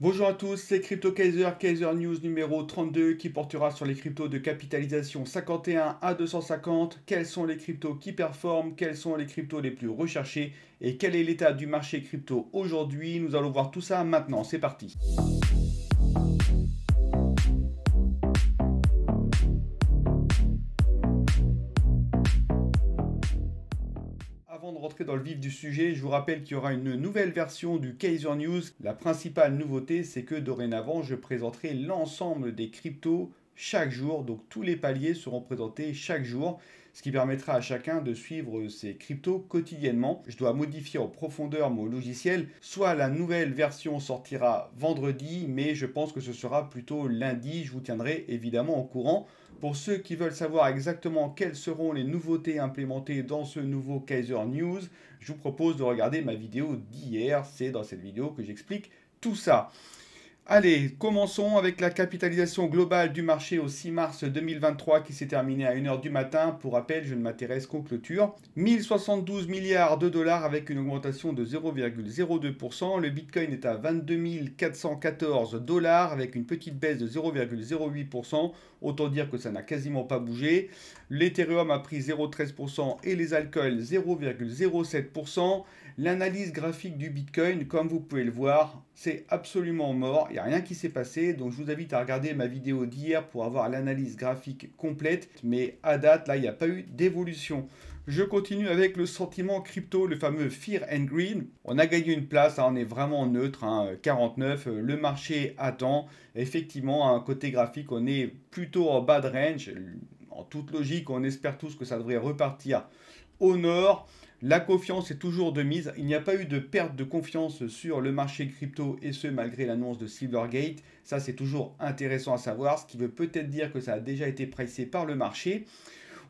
Bonjour à tous, c'est Crypto Kaiser, Kaiser News numéro 32 qui portera sur les cryptos de capitalisation 51 à 250. Quels sont les cryptos qui performent, quels sont les cryptos les plus recherchés et quel est l'état du marché crypto aujourd'hui. Nous allons voir tout ça maintenant, c'est parti. Avant de rentrer dans le vif du sujet, je vous rappelle qu'il y aura une nouvelle version du Kaiser News. La principale nouveauté, c'est que dorénavant, je présenterai l'ensemble des cryptos chaque jour. Donc tous les paliers seront présentés chaque jour, ce qui permettra à chacun de suivre ces cryptos quotidiennement. Je dois modifier en profondeur mon logiciel. Soit la nouvelle version sortira vendredi, mais je pense que ce sera plutôt lundi. Je vous tiendrai évidemment au courant. Pour ceux qui veulent savoir exactement quelles seront les nouveautés implémentées dans ce nouveau Kaiser News, je vous propose de regarder ma vidéo d'hier. C'est dans cette vidéo que j'explique tout ça. Allez, commençons avec la capitalisation globale du marché au 6 mars 2023 qui s'est terminée à 1 h du matin. Pour rappel, je ne m'intéresse qu'aux clôtures. 1072 milliards de dollars avec une augmentation de 0,02%. Le Bitcoin est à 22 414 dollars avec une petite baisse de 0,08%. Autant dire que ça n'a quasiment pas bougé. L'Ethereum a pris 0,13% et les alcools 0,07%. L'analyse graphique du Bitcoin, comme vous pouvez le voir, c'est absolument mort. Il n'y a rien qui s'est passé. Donc je vous invite à regarder ma vidéo d'hier pour avoir l'analyse graphique complète. Mais à date, là, il n'y a pas eu d'évolution. Je continue avec le sentiment crypto, le fameux Fear and Greed. On a gagné une place, hein, on est vraiment neutre, 49. Le marché attend. Effectivement, côté graphique, on est plutôt en bas de range. En toute logique, on espère tous que ça devrait repartir au nord. La confiance est toujours de mise. Il n'y a pas eu de perte de confiance sur le marché crypto et ce malgré l'annonce de Silvergate. Ça, c'est toujours intéressant à savoir, ce qui veut peut-être dire que ça a déjà été pricé par le marché.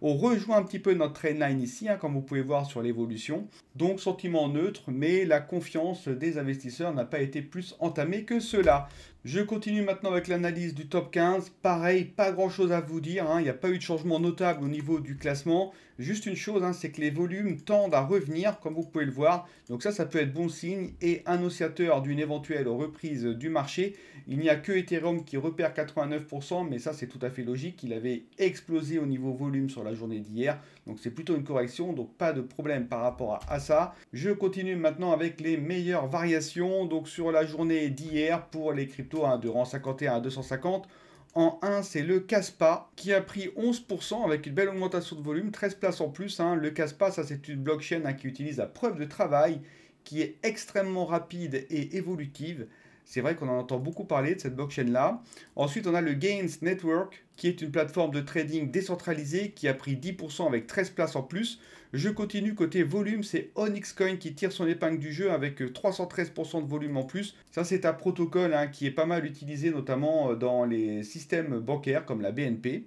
On rejoint un petit peu notre trendline ici, comme vous pouvez voir sur l'évolution. Donc sentiment neutre, mais la confiance des investisseurs n'a pas été plus entamée que cela. Je continue maintenant avec l'analyse du top 15. Pareil, pas grand chose à vous dire. Il n'y a pas eu de changement notable au niveau du classement. Juste une chose, c'est que les volumes tendent à revenir, comme vous pouvez le voir. Donc ça peut être bon signe et annonciateur d'une éventuelle reprise du marché. Il n'y a que Ethereum qui repère 89%, mais ça c'est tout à fait logique. Il avait explosé au niveau volume sur la journée d'hier. Donc c'est plutôt une correction, donc pas de problème par rapport à ça. Je continue maintenant avec les meilleures variations. Donc sur la journée d'hier pour les cryptos de rang 51 à 250. En 1, c'est le Caspa qui a pris 11% avec une belle augmentation de volume, 13 places en plus. Le Caspa, ça c'est une blockchain qui utilise la preuve de travail, qui est extrêmement rapide et évolutive. C'est vrai qu'on en entend beaucoup parler de cette blockchain-là. Ensuite, on a le Gains Network, qui est une plateforme de trading décentralisée qui a pris 10% avec 13 places en plus. Je continue côté volume, c'est Onyx Coin qui tire son épingle du jeu avec 313% de volume en plus. Ça, c'est un protocole qui est pas mal utilisé notamment dans les systèmes bancaires comme la BNP.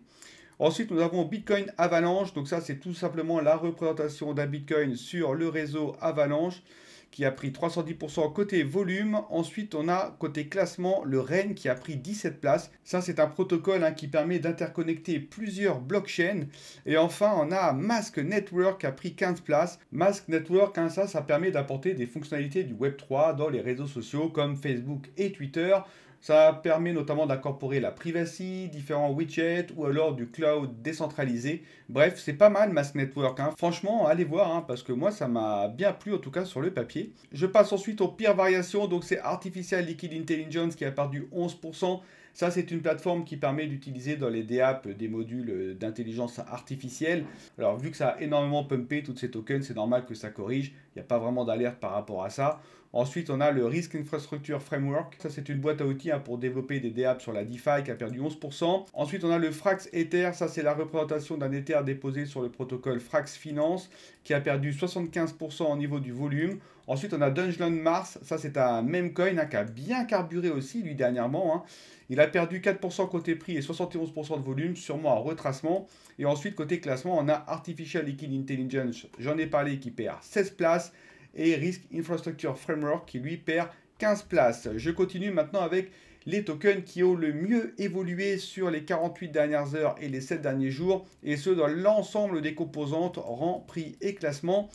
Ensuite, nous avons Bitcoin Avalanche. Donc ça, c'est tout simplement la représentation d'un Bitcoin sur le réseau Avalanche qui a pris 310% côté volume. Ensuite, on a côté classement le REN qui a pris 17 places. Ça, c'est un protocole qui permet d'interconnecter plusieurs blockchains. Et enfin, on a Mask Network qui a pris 15 places. Mask Network, ça permet d'apporter des fonctionnalités du Web3 dans les réseaux sociaux comme Facebook et Twitter. Ça permet notamment d'incorporer la privacy, différents widgets ou alors du cloud décentralisé. Bref, c'est pas mal Mask Network. Franchement, allez voir parce que moi, ça m'a bien plu en tout cas sur le papier. Je passe ensuite aux pires variations. Donc, c'est Artificial Liquid Intelligence qui a perdu 11%. Ça, c'est une plateforme qui permet d'utiliser dans les DApp des modules d'intelligence artificielle. Alors, vu que ça a énormément pumpé toutes ces tokens, c'est normal que ça corrige. Il n'y a pas vraiment d'alerte par rapport à ça. Ensuite, on a le Risk Infrastructure Framework. Ça, c'est une boîte à outils pour développer des DApp sur la DeFi qui a perdu 11%. Ensuite, on a le Frax Ether. Ça, c'est la représentation d'un Ether déposé sur le protocole Frax Finance qui a perdu 75% au niveau du volume. Ensuite, on a Dungeon Mars. Ça, c'est un meme coin qui a bien carburé aussi, lui, dernièrement. Il a perdu 4% côté prix et 71% de volume, sûrement en retracement. Et ensuite, côté classement, on a Artificial Liquid Intelligence. J'en ai parlé, qui perd 16 places. Et Risk Infrastructure Framework qui lui perd 15 places. Je continue maintenant avec les tokens qui ont le mieux évolué sur les 48 dernières heures et les 7 derniers jours, et ce dans l'ensemble des composantes, rang, prix et classement.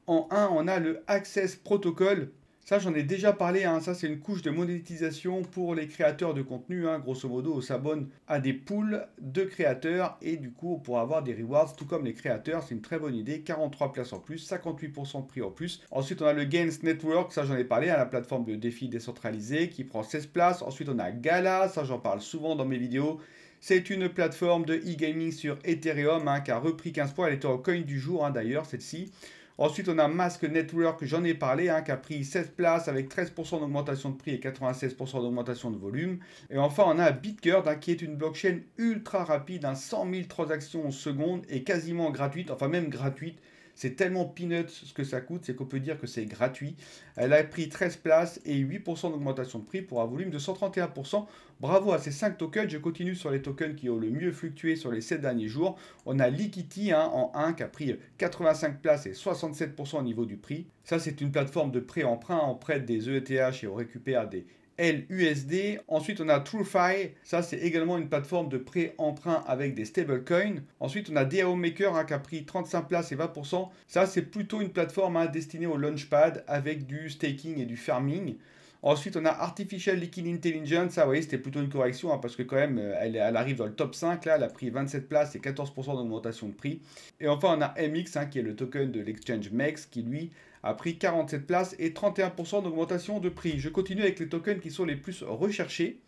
En 1, on a le Access Protocol Ça, j'en ai déjà parlé, hein. Ça, c'est une couche de monétisation pour les créateurs de contenu, hein. Grosso modo, on s'abonne à des pools de créateurs et du coup, on pourra avoir des rewards, tout comme les créateurs. C'est une très bonne idée. 43 places en plus, 58% de prix en plus. Ensuite, on a le Gains Network, ça, j'en ai parlé, hein, la plateforme de défis décentralisée qui prend 16 places. Ensuite, on a Gala, ça, j'en parle souvent dans mes vidéos. C'est une plateforme de e-gaming sur Ethereum, hein, qui a repris 15 points. Elle était en coin du jour, hein, d'ailleurs, celle-ci. Ensuite, on a Mask Network, j'en ai parlé, hein, qui a pris 16 places avec 13% d'augmentation de prix et 96% d'augmentation de volume. Et enfin, on a Bitgird, hein, qui est une blockchain ultra rapide, hein, 100 000 transactions en seconde et quasiment gratuite, enfin même gratuite. C'est tellement peanuts ce que ça coûte, c'est qu'on peut dire que c'est gratuit. Elle a pris 13 places et 8% d'augmentation de prix pour un volume de 131%. Bravo à ces 5 tokens. Je continue sur les tokens qui ont le mieux fluctué sur les 7 derniers jours. On a Liquidity, hein, en 1 qui a pris 85 places et 67% au niveau du prix. Ça, c'est une plateforme de prêt-emprunt. On prête des ETH et on récupère des LUSD. Ensuite, on a TrueFi. Ça, c'est également une plateforme de prêt-emprunt avec des stablecoins. Ensuite, on a DAO Maker, hein, qui a pris 35 places et 20%. Ça, c'est plutôt une plateforme, hein, destinée au launchpad avec du staking et du farming. Ensuite, on a Artificial Liquid Intelligence. Ça, vous voyez, c'était plutôt une correction, hein, parce que quand même, elle arrive dans le top 5. Là, elle a pris 27 places et 14% d'augmentation de prix. Et enfin, on a MX, hein, qui est le token de l'exchange MEX, qui lui a pris 47 places et 31% d'augmentation de prix. Je continue avec les tokens qui sont les plus recherchés.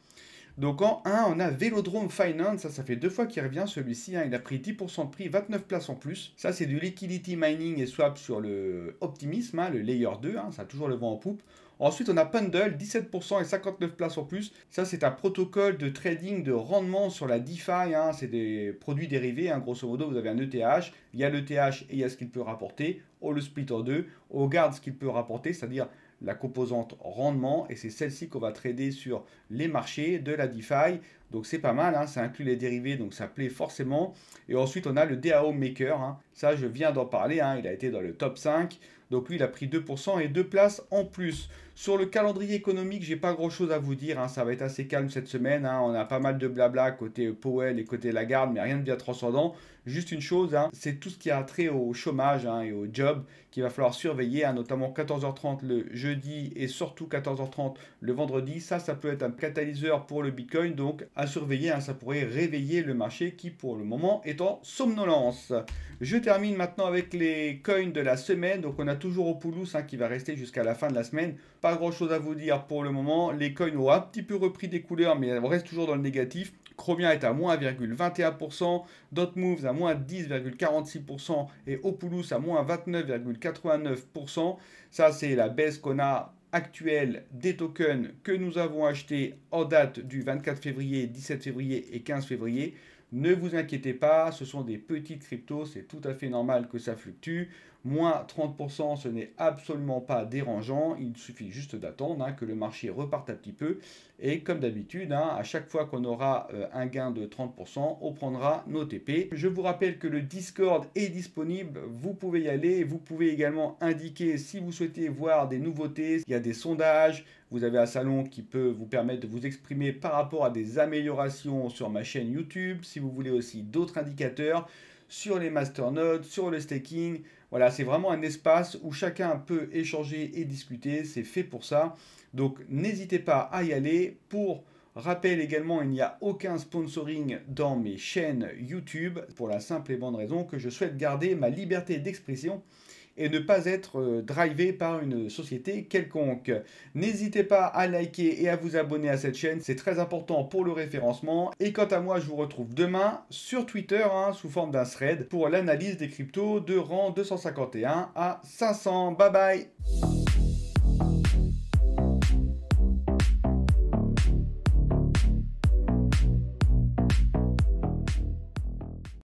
Donc en 1, on a Velodrome Finance, ça fait 2 fois qu'il revient celui-ci, hein. Il a pris 10% de prix, 29 places en plus. Ça, c'est du liquidity mining et swap sur le Optimism, hein, le layer 2, hein, ça a toujours le vent en poupe. Ensuite, on a Pendle, 17% et 59 places en plus. Ça, c'est un protocole de trading de rendement sur la DeFi, hein. C'est des produits dérivés, hein. Grosso modo, vous avez un ETH, il y a l'ETH et il y a ce qu'il peut rapporter. On le split en deux, on garde ce qu'il peut rapporter, c'est-à-dire la composante rendement, et c'est celle-ci qu'on va trader sur les marchés de la DeFi. Donc c'est pas mal, hein, ça inclut les dérivés, donc ça plaît forcément. Et ensuite, on a le DAO Maker, hein. Ça, je viens d'en parler, hein, il a été dans le top 5. Donc lui, il a pris 2% et 2 places en plus. Sur le calendrier économique, j'ai pas grand-chose à vous dire, hein, ça va être assez calme cette semaine, hein. On a pas mal de blabla côté Powell et côté Lagarde, mais rien de bien transcendant. Juste une chose, hein, c'est tout ce qui a trait au chômage, hein, et au job qu'il va falloir surveiller, hein, notamment 14h30 le jeudi et surtout 14h30 le vendredi. Ça peut être un catalyseur pour le Bitcoin, donc à surveiller, hein, ça pourrait réveiller le marché qui pour le moment est en somnolence. Je termine maintenant avec les coins de la semaine. Donc on a toujours Opulus, hein, qui va rester jusqu'à la fin de la semaine. Pas grand chose à vous dire pour le moment. Les coins ont un petit peu repris des couleurs, mais on reste toujours dans le négatif. Chromia est à moins 1,21%, Dotmoves à moins 10,46% et Opulus à moins 29,89%. Ça, c'est la baisse qu'on a actuelle des tokens que nous avons achetés en date du 24 février, 17 février et 15 février. Ne vous inquiétez pas, ce sont des petites cryptos, c'est tout à fait normal que ça fluctue. Moins 30%, ce n'est absolument pas dérangeant, il suffit juste d'attendre, hein, que le marché reparte un petit peu. Et comme d'habitude, hein, à chaque fois qu'on aura un gain de 30%, on prendra nos TP. Je vous rappelle que le Discord est disponible, vous pouvez y aller. Vous pouvez également indiquer si vous souhaitez voir des nouveautés. Il y a des sondages, vous avez un salon qui peut vous permettre de vous exprimer par rapport à des améliorations sur ma chaîne YouTube. Si vous voulez aussi d'autres indicateurs sur les masternodes, sur le staking. Voilà, c'est vraiment un espace où chacun peut échanger et discuter. C'est fait pour ça. Donc n'hésitez pas à y aller. Pour rappel également, il n'y a aucun sponsoring dans mes chaînes YouTube pour la simple et bonne raison que je souhaite garder ma liberté d'expression et ne pas être drivé par une société quelconque. N'hésitez pas à liker et à vous abonner à cette chaîne, c'est très important pour le référencement. Et quant à moi, je vous retrouve demain sur Twitter, hein, sous forme d'un thread pour l'analyse des cryptos de rang 251 à 500. Bye bye.